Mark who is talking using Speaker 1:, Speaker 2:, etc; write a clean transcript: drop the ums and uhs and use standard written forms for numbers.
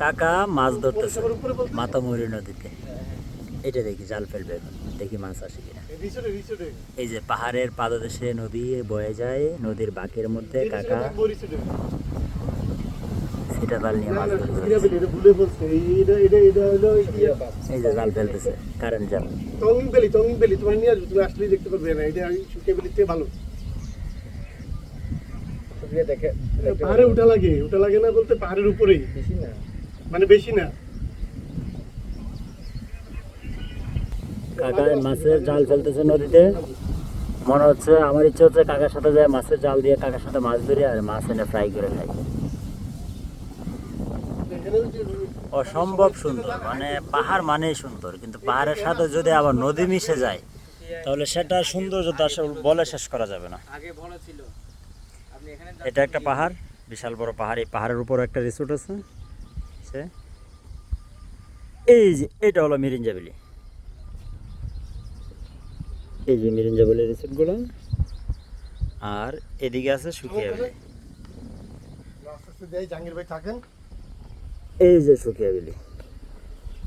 Speaker 1: কাকা মাছ ধরতেছে মাতামুহুরী নদীতে। এটা দেখি জাল ফেলবে, দেখি মাছ আসে কিনা। এই যে পাহাড়ের পাদদেশে নদী বয়ে যায়, নদীর বাঁকের মধ্যে কাকা সেটা জাল নিয়ে মাছ ধরতেছে। এই যে জাল ফেলতেছে, কারেন্ট জাল।
Speaker 2: তোমার নিয়ে আসবে, তুমি আসলেই দেখতে পারবে না, এটা শুকিয়ে বেলিতে ভালো। পাহাড়ে উঠা লাগে না বলতে পাহাড়ের উপরেই, মানে বেশি না।
Speaker 1: কাকা মাছের জাল ফেলতেছে নদীতে। মনে হচ্ছে, আমার ইচ্ছে হচ্ছে কাকার সাথে যায় মাছের জাল দিয়ে কাকার সাথে মাছ ধরি আর মাছ এনে ফ্রাই করে খাই। অসম্ভব সুন্দর, মানে পাহাড় মানেই সুন্দর, কিন্তু পাহাড়ের সাথে যদি আবার নদী মিশে যায় তাহলে সেটা সৌন্দর্যতা আসলে বলে শেষ করা যাবে না। এটা একটা পাহাড়, বিশাল বড় পাহাড়। এই পাহাড়ের উপর একটা রিসোর্ট আছে। এই যে এটা হলো মিরিঞ্জাবিলি। এই যে মিরিঞ্জাবিলি রিসোর্টগুলো, আর এদিকে আছে সুখিয়াবিলি।
Speaker 2: জাহাঙ্গীর ভাই থাকেন,
Speaker 1: এই যে সুখিয়াবিলি।